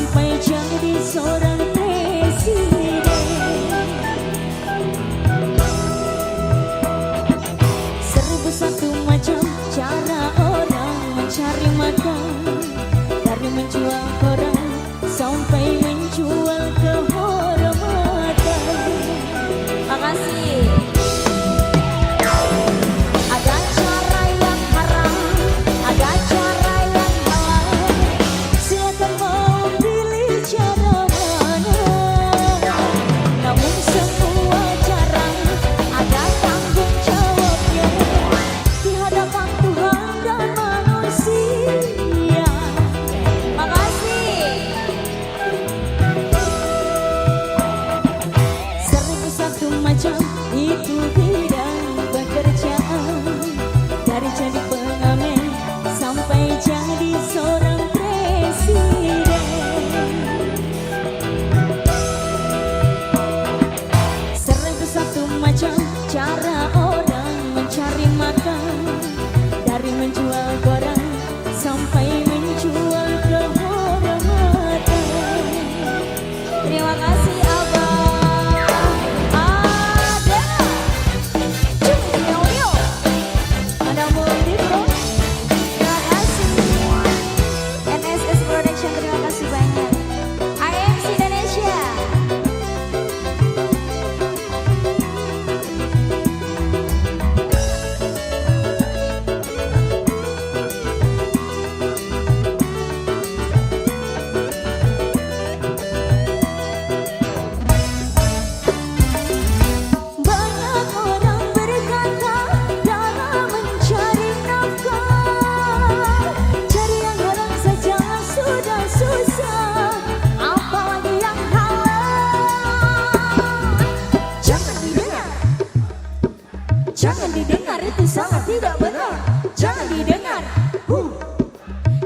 sampai jadi seorang presiden. Seribu satu macam cara orang mencari makan, dari menjual koran sampai menjual kehormatan. Makasih. Ada cara yang haram, ada cara yang halal. Silakan mau pilih cara mana. Namun semua cara ada tanggung jawabnya di hadapan Tuhan dan manusia. Makasih. Seribu satu macam itu bidang pekerjaan, dari jadi pengamen sampai jadi seorang presiden. Seribu satu macam cara orang mencari makan, dari menjual koran sampai menjual kehormatan. Terima kasih Abang. Ada Cumio, ada Mundi Bro. Terima kasih NSS Production, terima kasih banyak. IMC Indonesia. Banyak orang berkata dalam mencari nafkah, cari yang haram saja sudah susah, apalagi yang halal. Jangan didengar, jangan didengar, itu sangat tidak benar. Jangan didengar,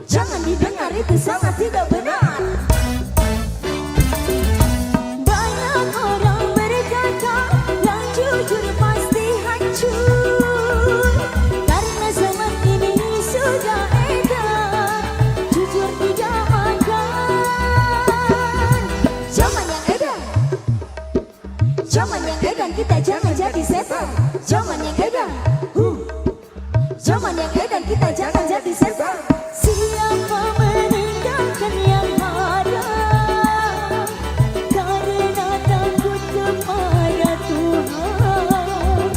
jangan didengar, itu sangat tidak benar. Banyak orang berkata yang jujur pasti hancur, karena zaman ini sudah edan jujur tidak makan. Zaman yang edan, zaman yang edan, kita jangan jadi setan. Zaman yang edan, zaman yang edan, kita jangan jadi setan. Siapa meninggalkan yang haram karena takut kepada Tuhan,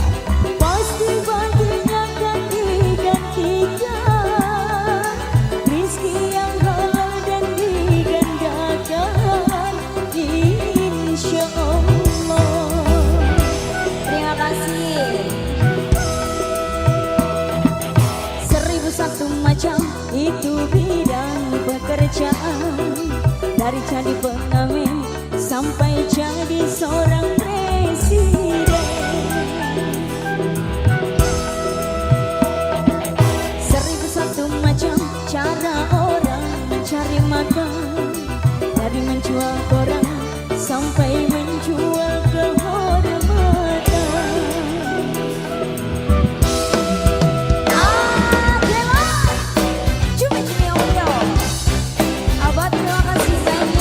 pasti baginya akan digantikan rizki yang halal dan digandakan, insya Allah. Terima kasih. Seribu satu macam itu bidang pekerjaan, dari jadi pengamen sampai jadi seorang presiden. Seribu satu macam cara orang mencari makan, dari menjual koran sampai menjual kehormatan. Abah terima kasih banyak.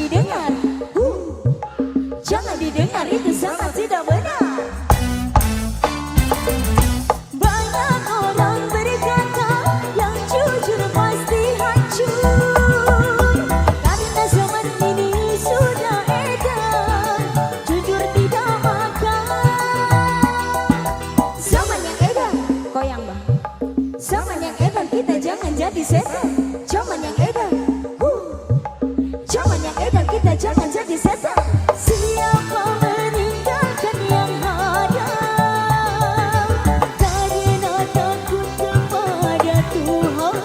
didengar. Jangan didengar, itu sangat tidak benar. Banyak orang berkata yang jujur pasti hancur. Karena zaman ini sudah edan, jujur tidak makan. Zaman yang edan, goyang bang. Zaman yang edan, kita jangan jadi setan. Zaman yang edan, zaman yang edan, kita jangan jadi setan. Siapa meninggalkan yang ada, karena takut kepada Tuhan,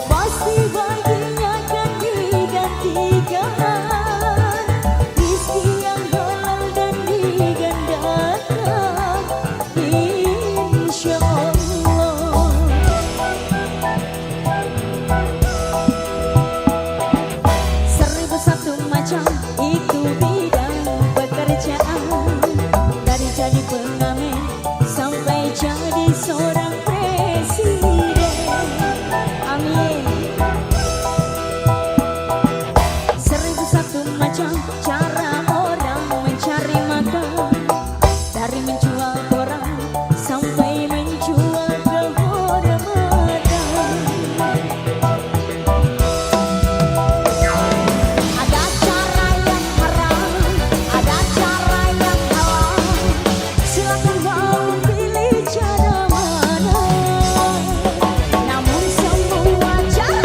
pasti baginya akan digantikan rizki yang halal dan digandakan, insya Allah. Seribu satu macam itu bidang pekerjaan, dari jadi pengamen sampai jadi seorang presiden. Amin. Seribu satu macam cara orang mencari makan, dari menjual koran sampai menjual kehormatan. Ada cara yang haram, ada cara yang halal. Silakan mau pilih cara mana. Namun semua cara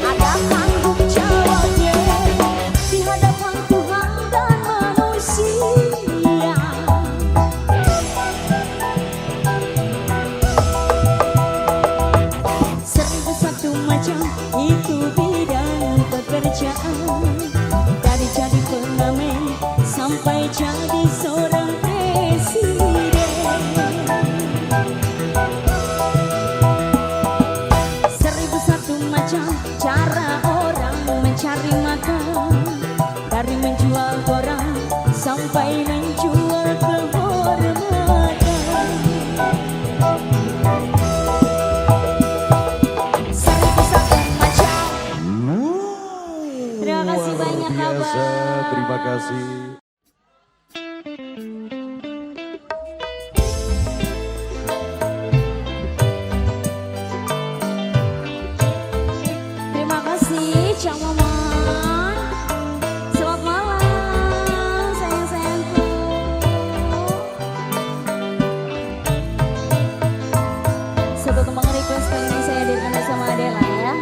ada tanggung jawabnya di hadapan Tuhan dan manusia. Seribu satu macam itu bidang pekerjaan, dari jadi pengamen sampai jadi seorang presiden. Seribu satu macam cara orang mencari makan, dari menjual koran sampai menjual kehormatan. Seribu satu macam. Terima kasih banyak Luar biasa, Abang. terima kasih. Terima kasih Cak Maman. Selamat malam sayang-sayangku. Satu kembang request pengen saya hadirkan bersama Adela ya.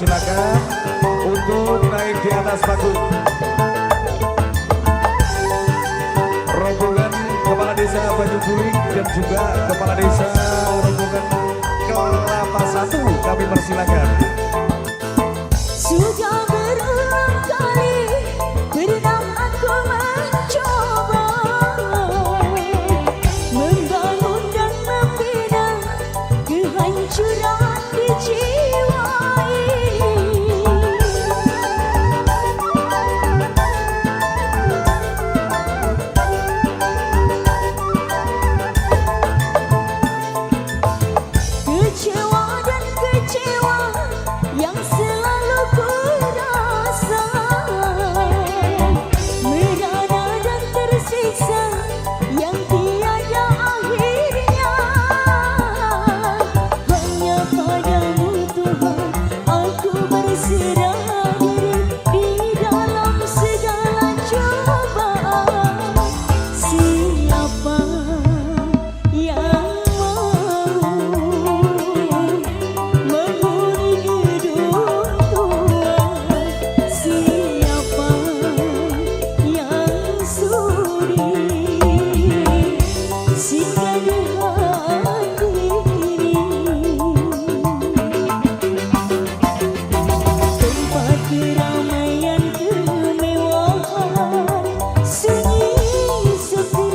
persilakan untuk naik di atas panggung. Rombongan Kepala Desa Banyu Buring dan juga Kepala Desa rombongan Kelapa Satu kami persilakan. Sudah berulang kali berenang aku mencoba membangun dan membina kehancuran di jiwa ini. Kecewa dan kecewa yang selalu ku rasa, merana dan tersiksa yang tiada akhirnya. Hanya padamu Tuhan aku berserah diri di dalam segala cobaan. Siapa yang mau menghuni gedung tua? Siapa yang sudi singgah di hati ini? Tempat keramaian kemewahan sunyi sepi,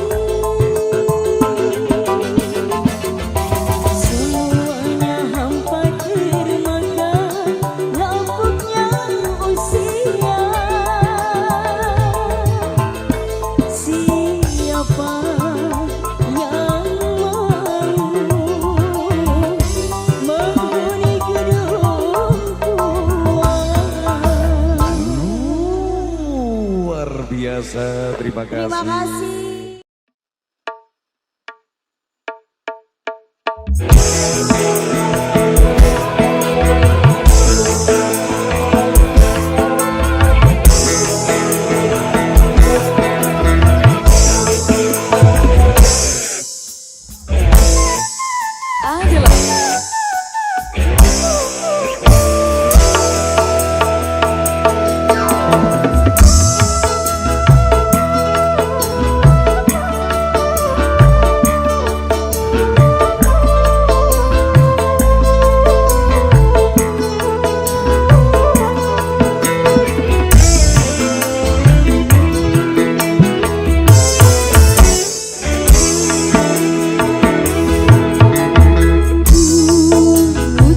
semuanya hampa termakan lapuknya usia. Siapa yang mau menghuni gedung tua? Luar biasa, terima kasih. Terima kasih.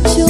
Ku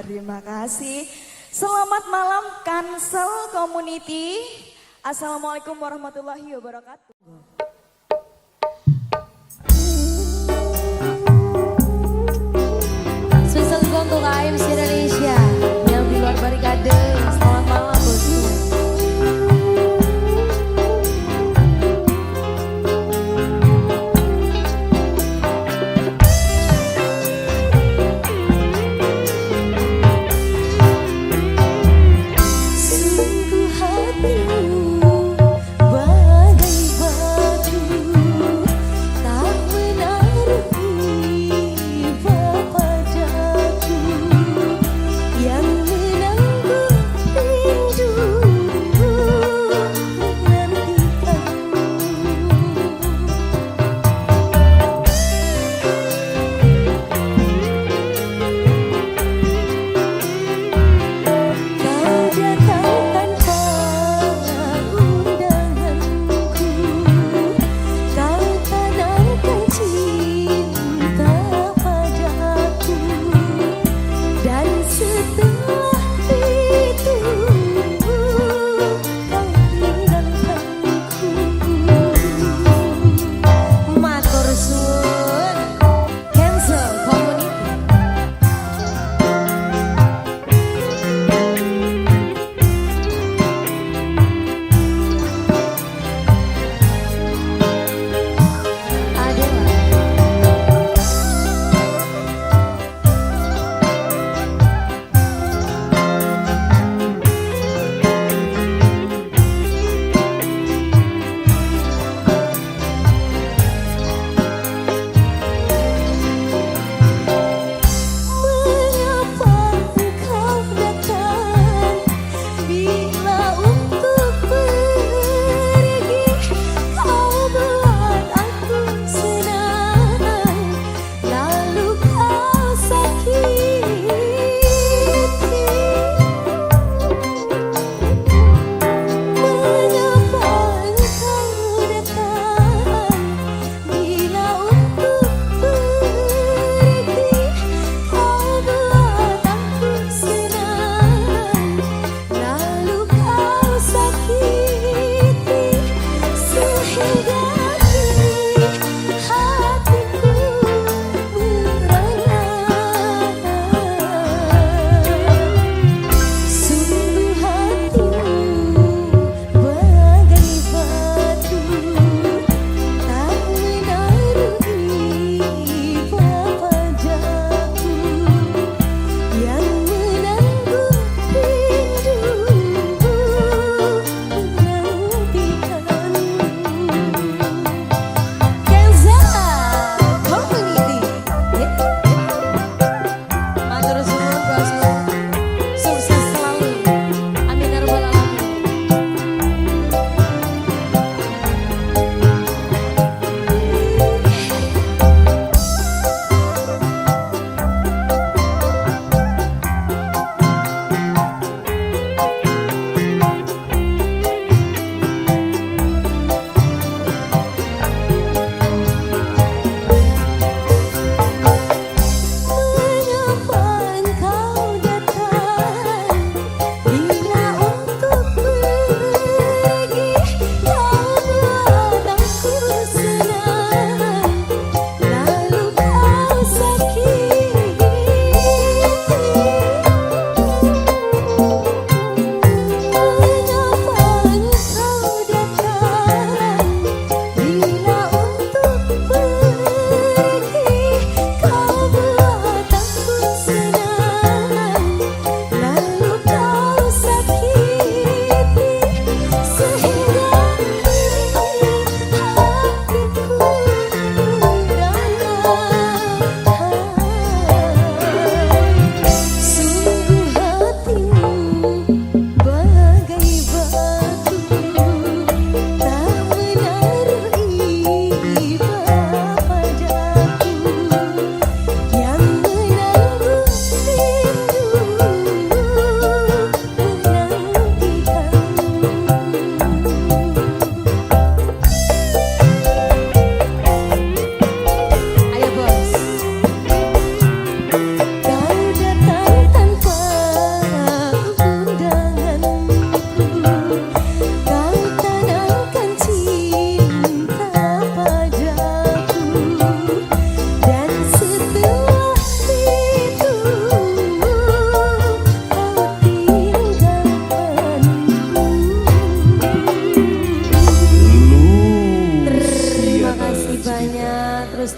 terima kasih. Selamat malam Cancel Community. Assalamualaikum warahmatullahi wabarakatuh. Spesial juga untuk AMC Indonesia yang di luar barikade. Selamat malam bosku. Sungguh hatimu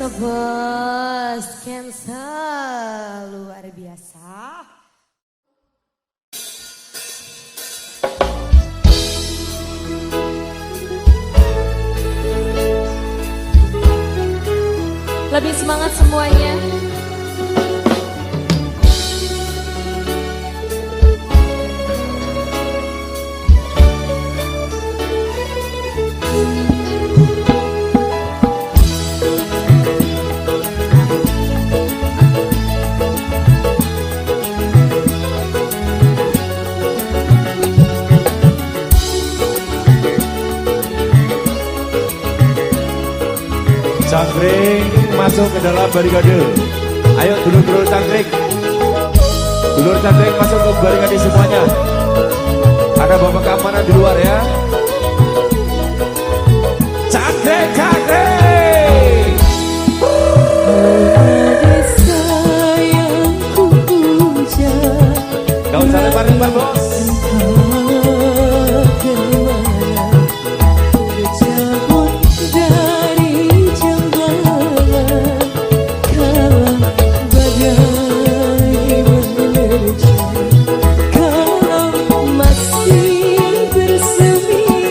Bos cancel luar biasa. Lebih semangat semuanya. Cangkring masuk ke dalam barikade. Ayo dulur-dulur cangkring. Dulur cangkring masuk ke barikade semuanya. Ada bapak keamanan di luar ya. Cangkring, cangkring. Gak usah lebar-lebar bos. Kalau masih bersemi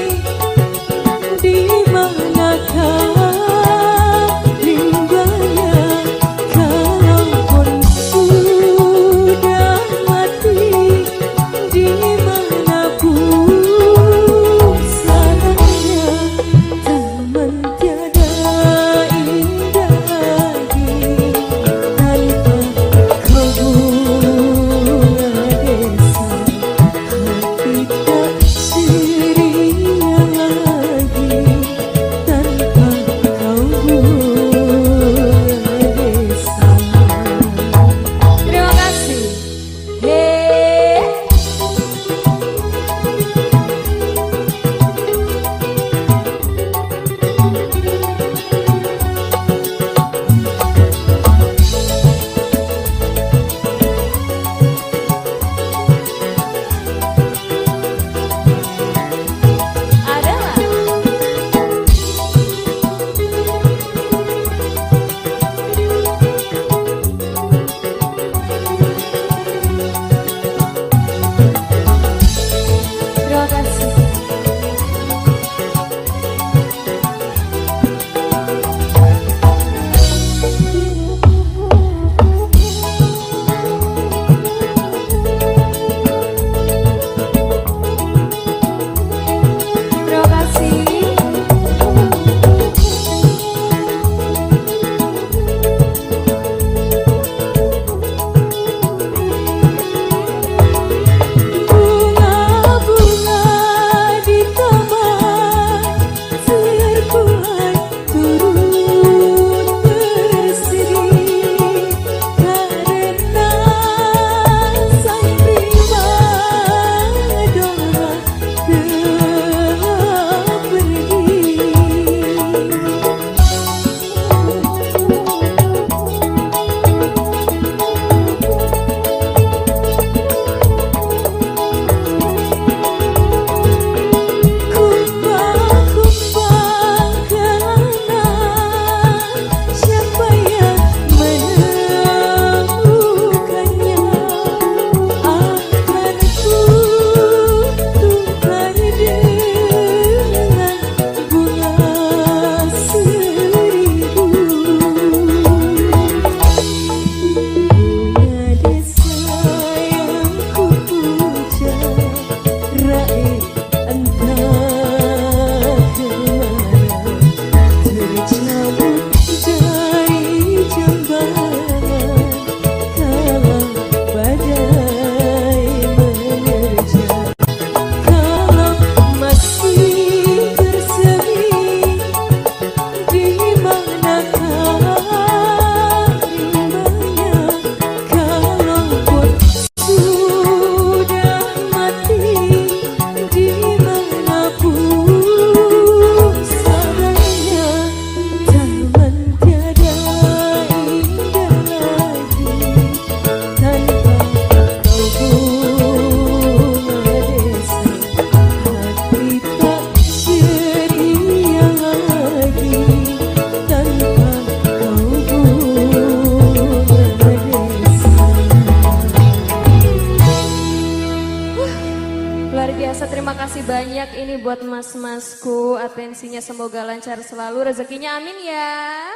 buat mas-masku, atensinya semoga lancar selalu, rezekinya amin ya.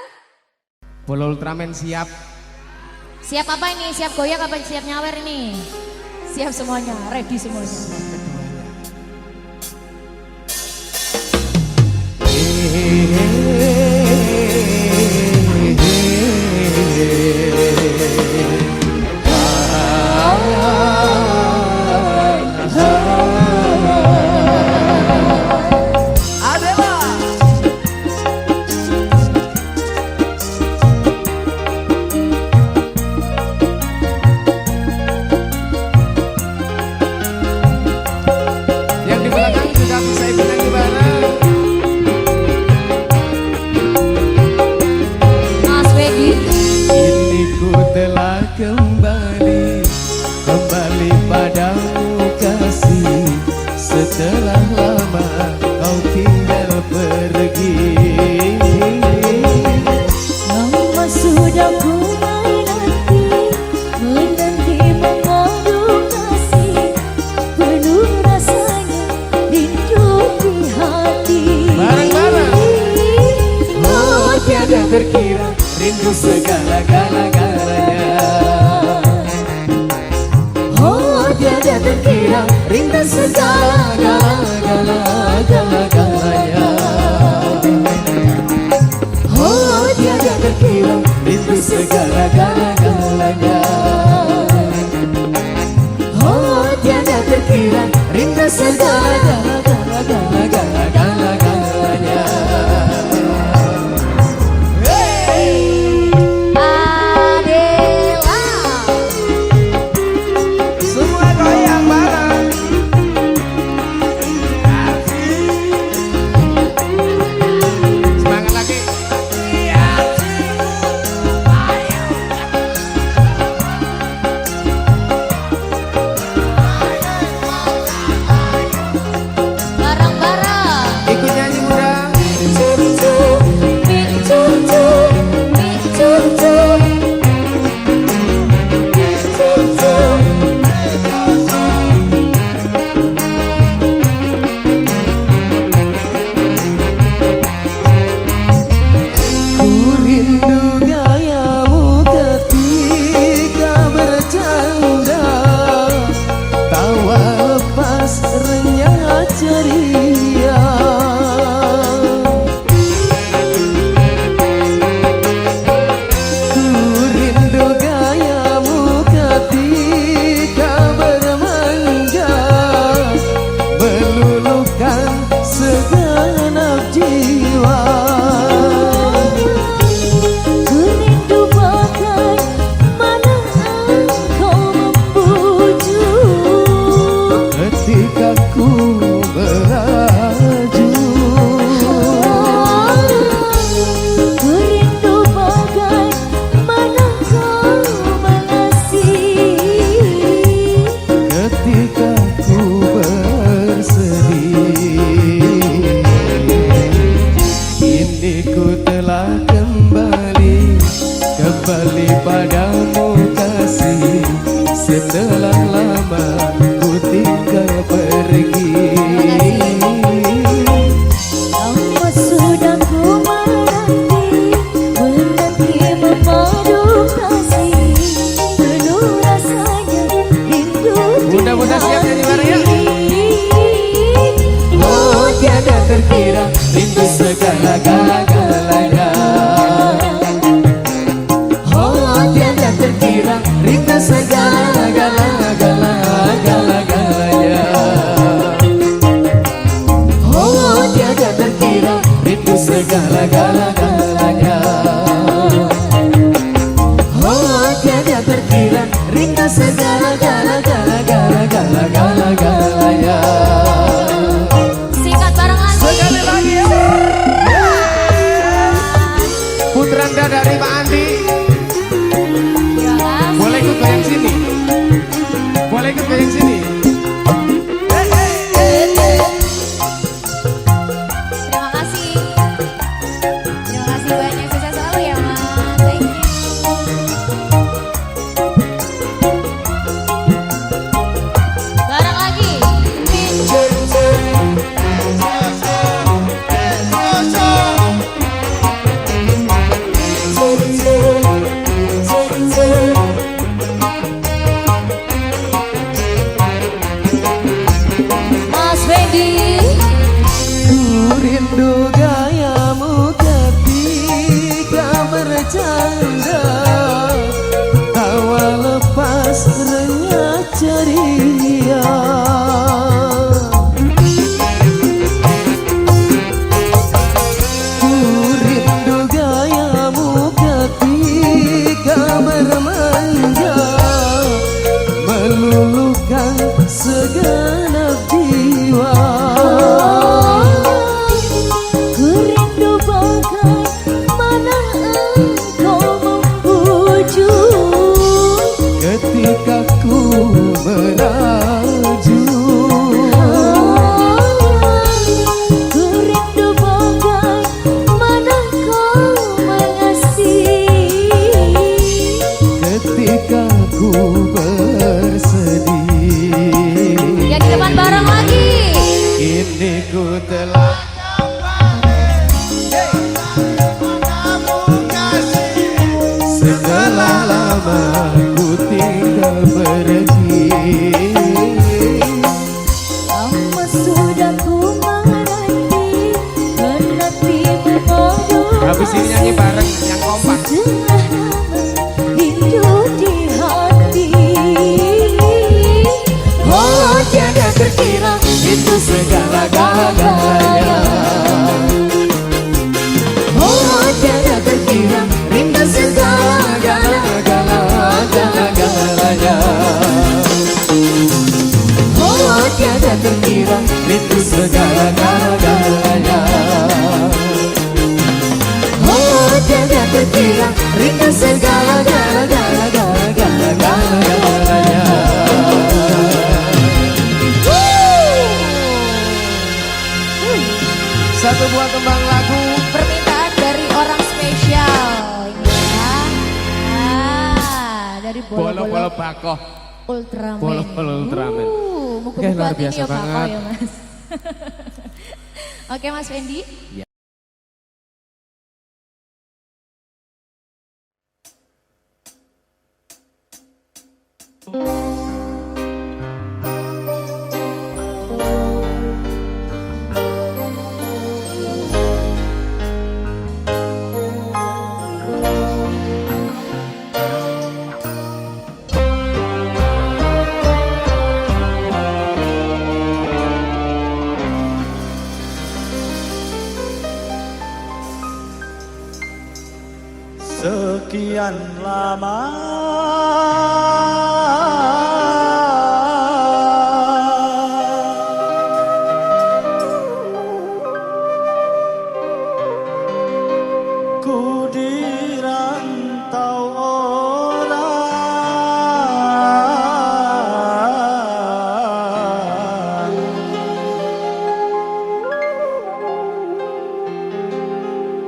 Bola Ultraman siap. Siap apa ini? Siap goyak apa siap nyawer ini? Siap semuanya, ready semuanya. Yang di belakang juga bisa ikut nyanyi bareng. Mas Wedi. Kini ku telah kembali padamu kasih. Setelah lama kau tinggal pergi. Lama sudah ku menanti mengadu kasih, penuh rasanya rindu di hati. Bareng-bareng. Oh tiada terkira rindu segala-galanya. Oh tiada terkira rindu Segala-galanya. Oh tiada terkira Rindu segala-galanya. Oh tiada terkira Rindu segala-galanya. Adela. Semua goyang bareng. Semangat lagi. Bareng-bareng. Ikut nyanyi muda. Ku rindu gayamu ketika bercanda, tawa lepas renyah ceria. Ku rindu gayamu ketika bermanja, meluluhkan segenap jiwa. Ku rindu bagaimana engkau membujuk. Ketika ku beraju, Ku rindu bagaimana kau mengasihi. ketika ku bersedih. Kini ku telah kembali padamu kasih. Setelah lama ku tinggal pergi. Lama sudah ku menanti memadu kasih, penuh rasanya rindu di Mudah-mudahan siap nyanyi bareng ya. hati. Oh tiada terkira rindu segala-galanya. Oh tiada terkira rindu segala-galanya. Oh tiada terkira rindu segala-galanya. Oh tiada terkira rindu segala-galanya. Sikat barengan. Sekali lagi ya. Putranda dari Pak Andi. Boleh ikut goyang sini. Boleh ikut goyang sini. Terima kasih. rindu gayamu ketika bercanda, tawa lepas renyah ceria. Ku rindu gayamu ketika bermanja, meluluhkan segenap jiwa. Ku rindu bagaimana engkau membujuk Ketika ku melaju, ku rindu bagaimana kau mengasihi ketika ku bersedih. Ya di depan bareng lagi. Kini ku telah setelah lama ku tinggal pergi. Lama sudah ku menanti memadu. Habis ini nyanyi bareng yang kompak. Sudah lama hidup di hati. Oh tiada terkira itu segala-galanya. Oh tiada terkira rindu segala-galanya. Oh tiada terkira rindu segala-galanya. Oh tiada terkira rindu segala-galanya. Satu buah kembang lagu Permintaan dari orang spesial ya. Dari Bolo-bolo bola-bola bakoh. Ultraman. Bolo-bolo Ultraman. Muka-muka Luar hatinya biasa ya Bakoh banget. ya Mas. Oke Mas Fendi. Sekian lama ku dirantau orang,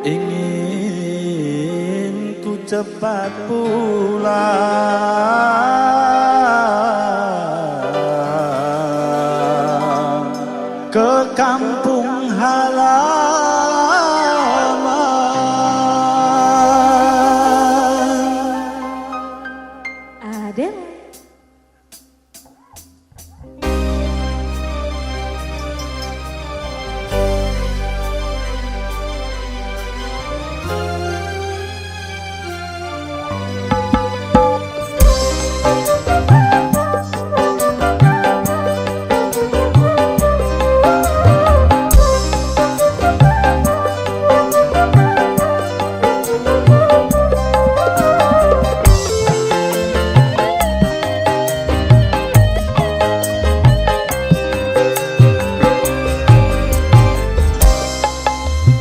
ingin ku cepat pulang ke kampung halaman. Ada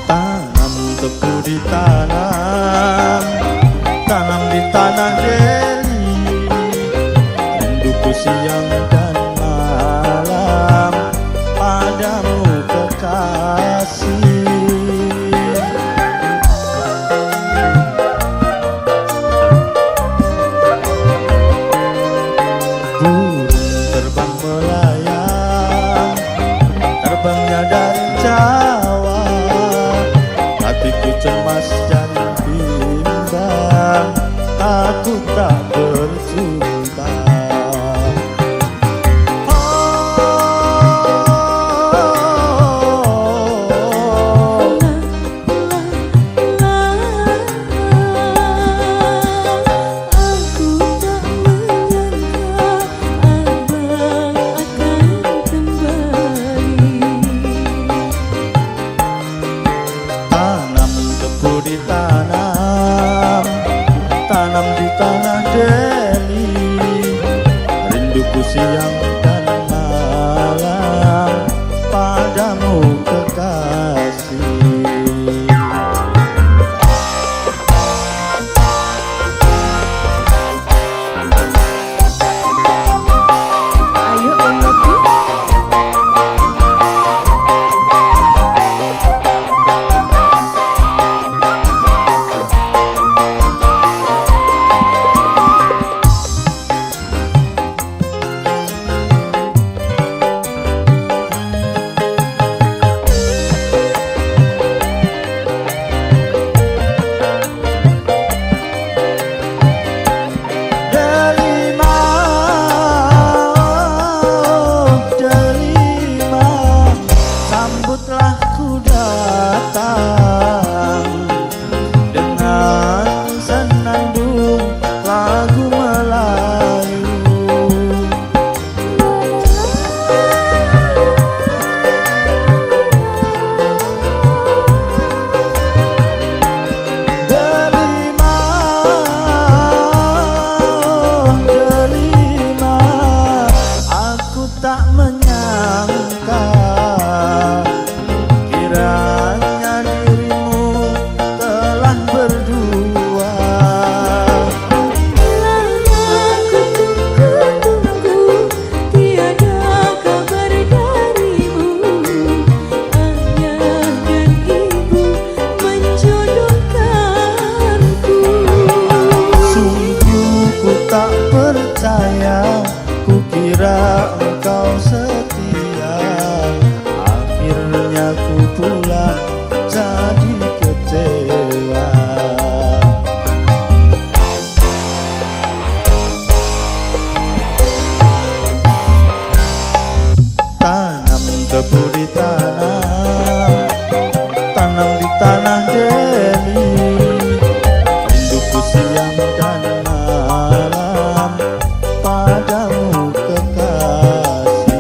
Tanam tebu ditanam, tanam di tanah Deli, rinduku siang dan malam padamu kekasih. Burung terbang melayang, terbangnya dari Jawa, hatiku cemas dan bimbang, aku tak bercinta. Oh, jadi kecewa. Tanam tebu di tanah, tanam di tanah Deli, rinduku siang dan malam padamu kekasih.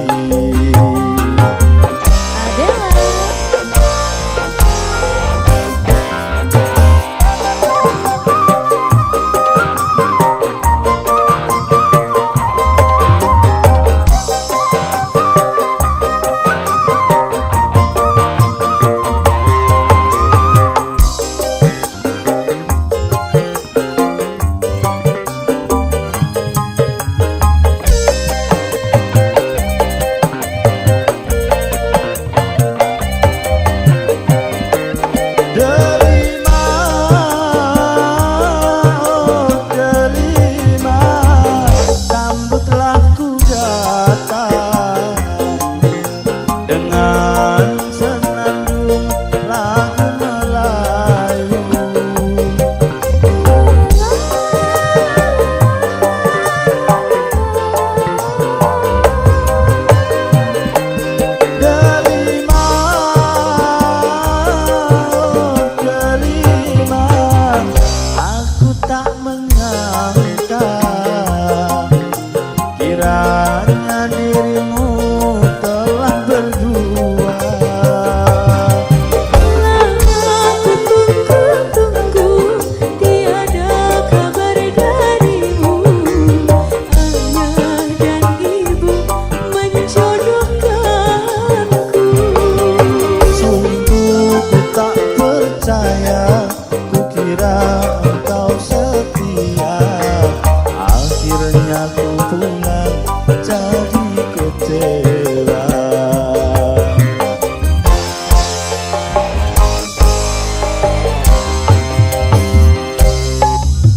Delima, oh delima, sambutlah ku datang dengan senandung lagu Melayu. Delima, delima, aku tak menyangka kiranya dirimu telah berdua. Aku tunggu-tunggu tiada kabar darimu. Ayah dan ibu menjodohkanku. Sungguh ku tak percaya, ku kira engkau setia. Akhirnya ku pulang jadi kecewa.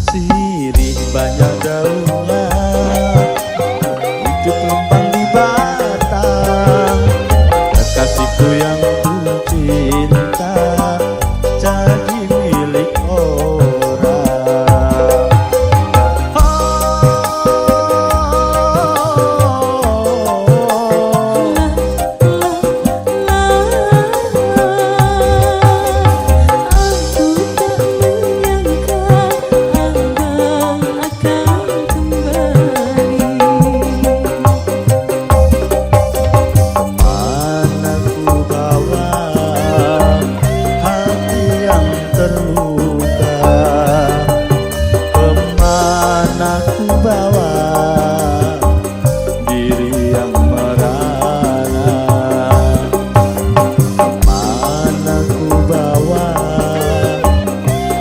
Sirih banyak daunnya, hidup lempang di batang. Kekasihku yang ku cinta jadi milik orang. Kemana ku bawa hati yang terluka? Kemana ku bawa diri yang merana? Kemana ku bawa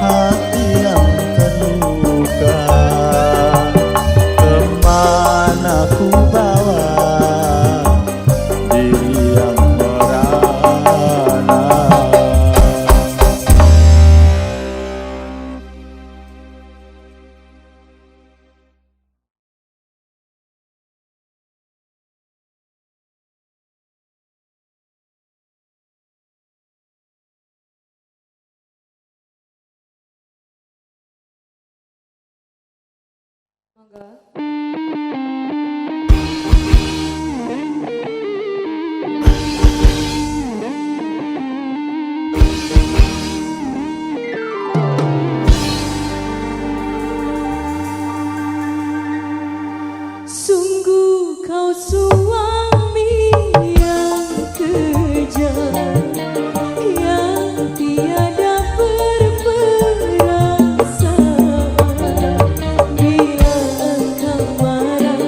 hati yang terluka? Kemana ku bawa diri yang merana? Sungguh kau suami yang kejam, yang tiada berperasaan. Bila engkau marah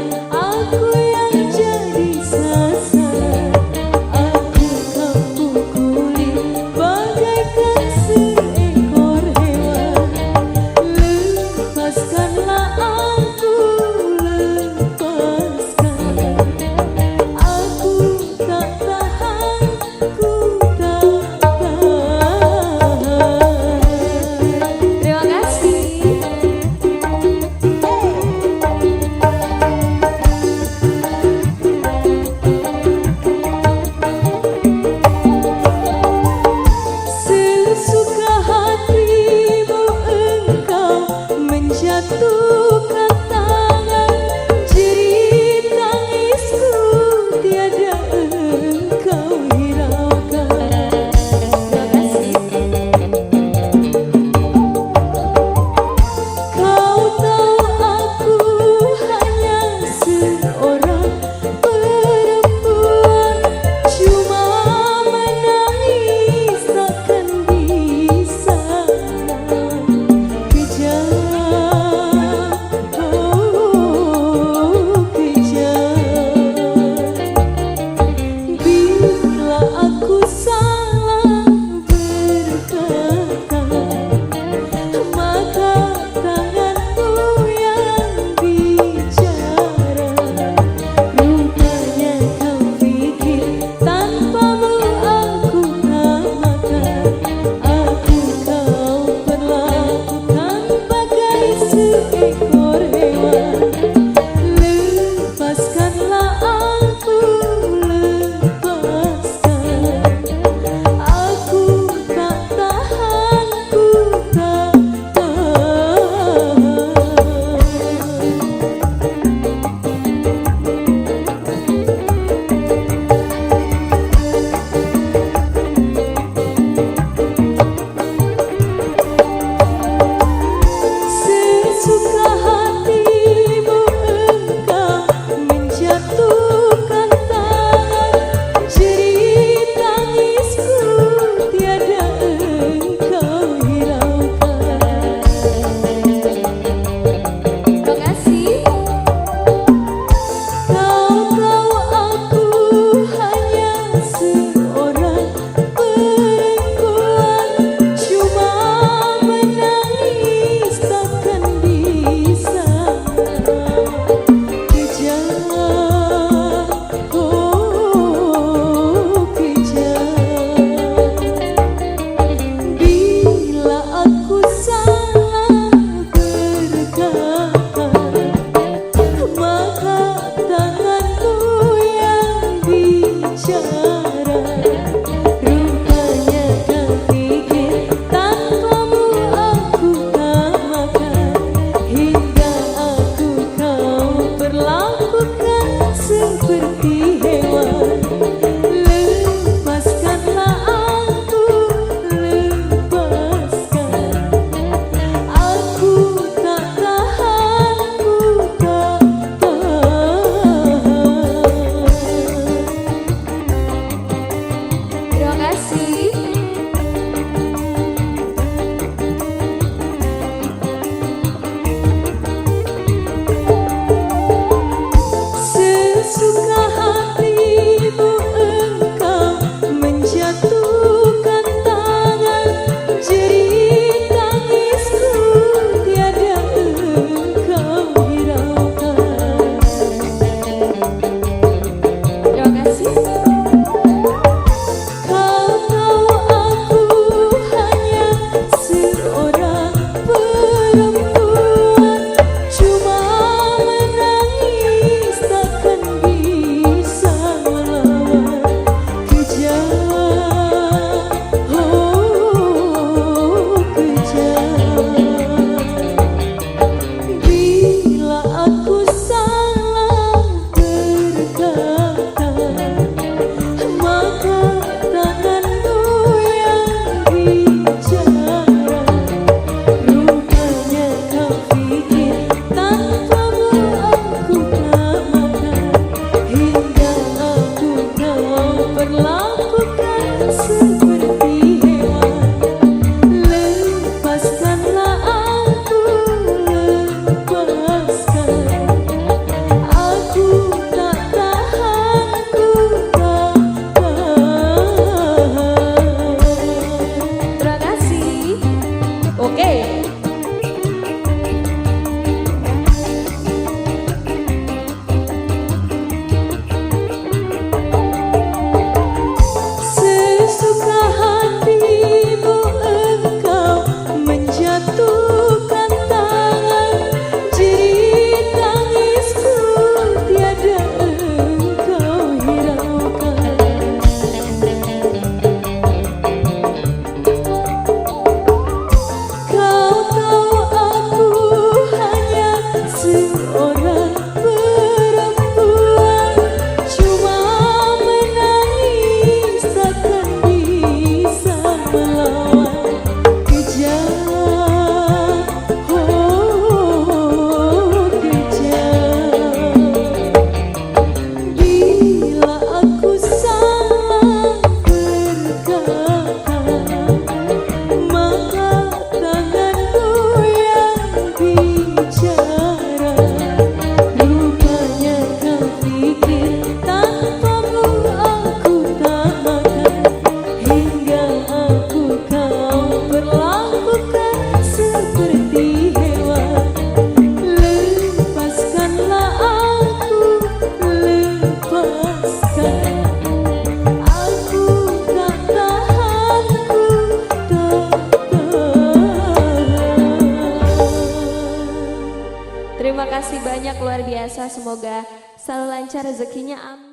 luar biasa. Semoga selalu lancar rezekinya, amin.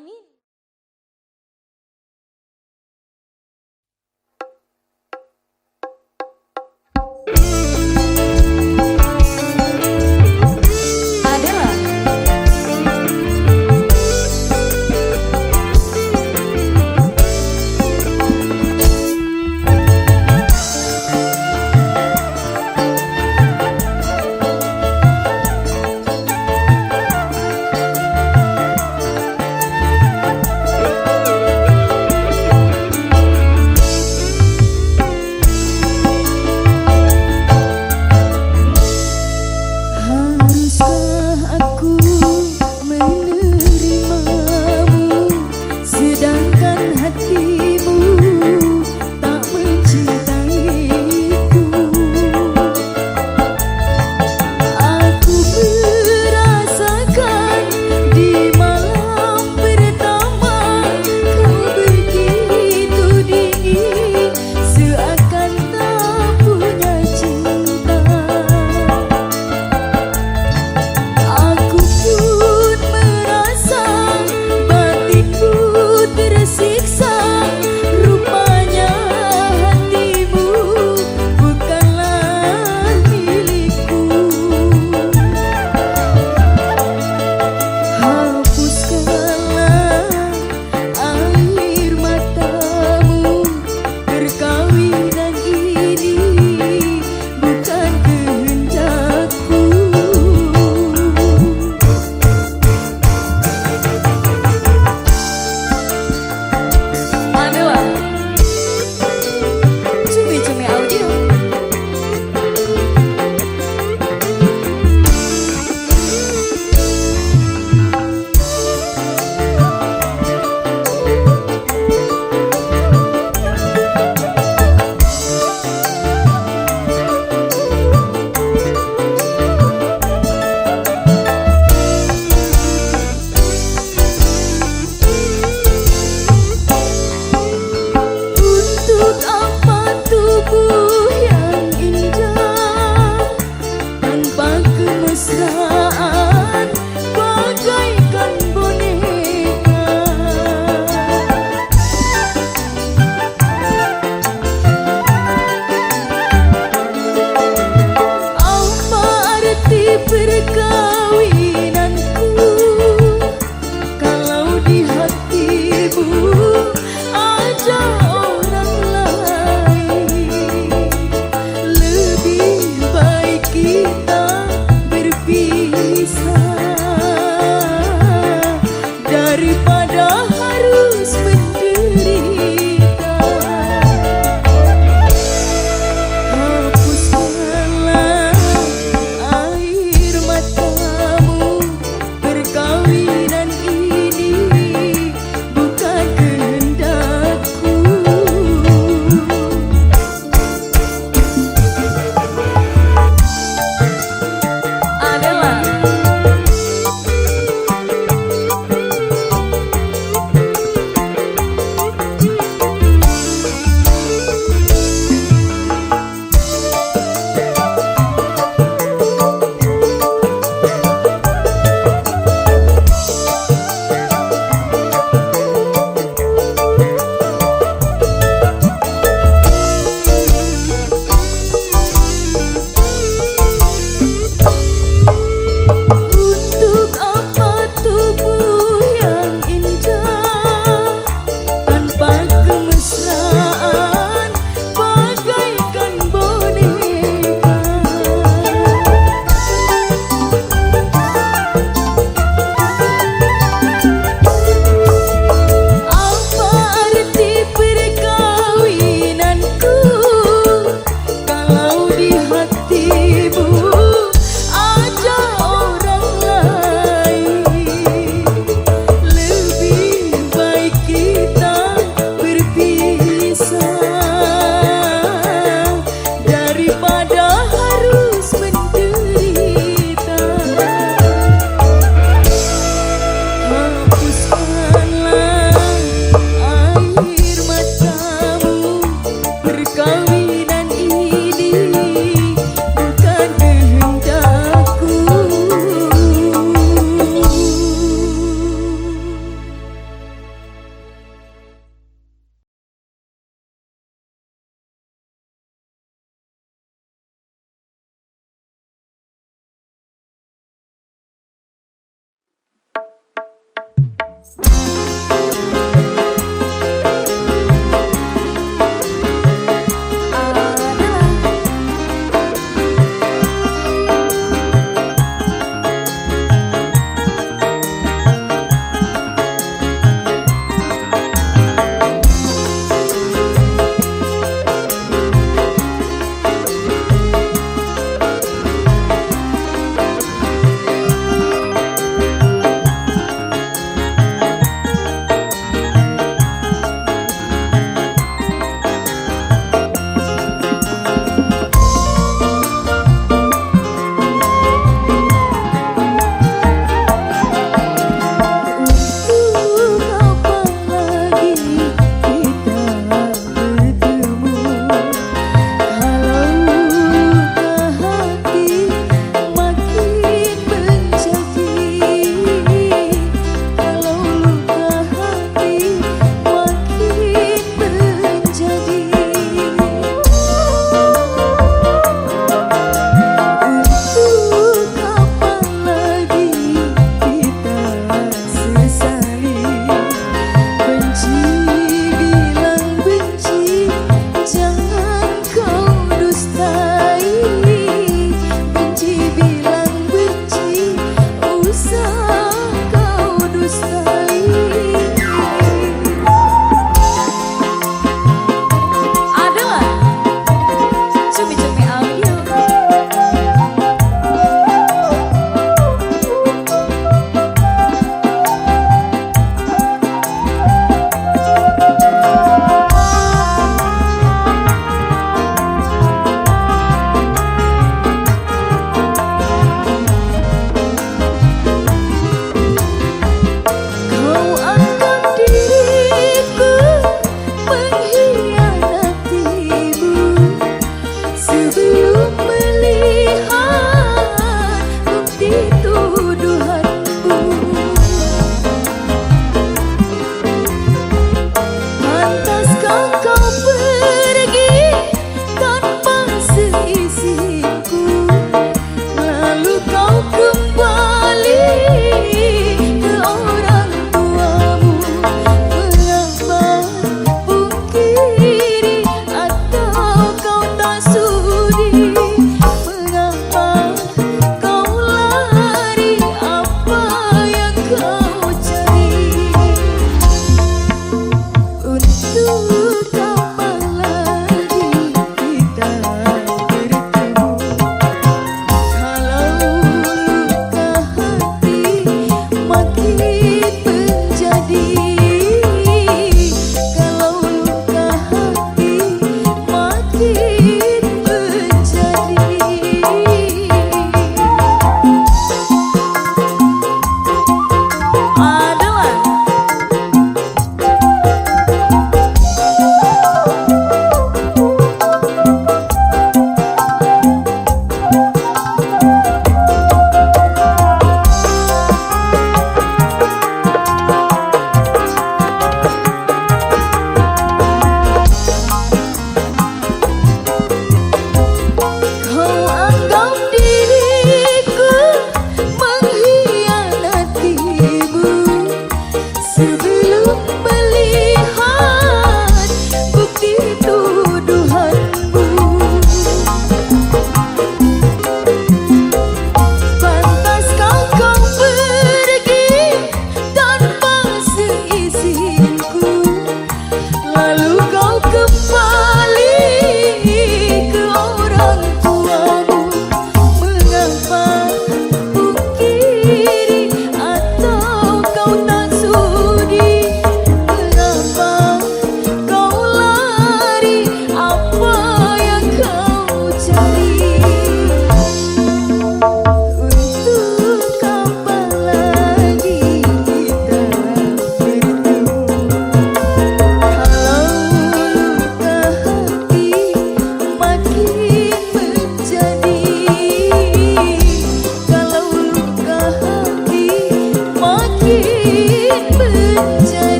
Adela.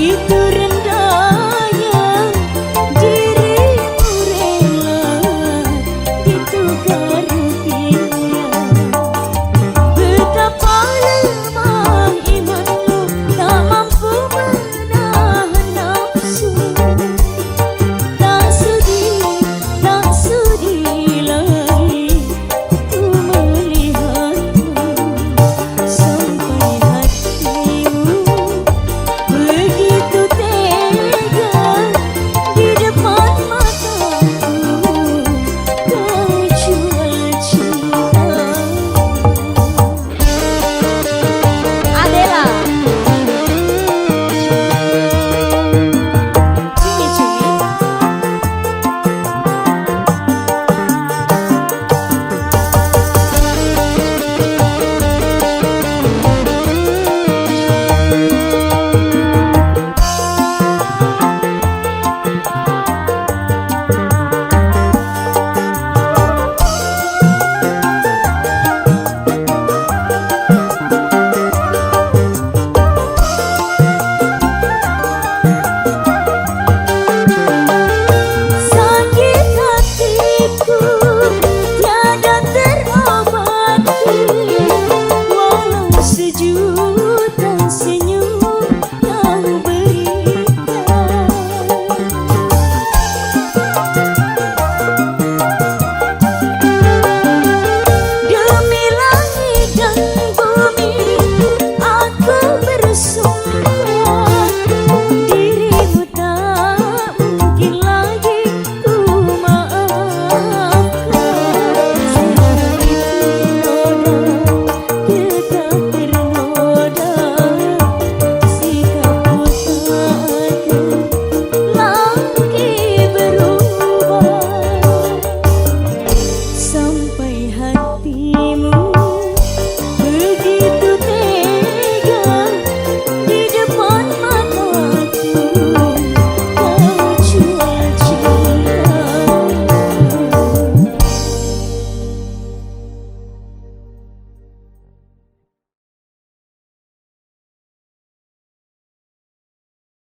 itu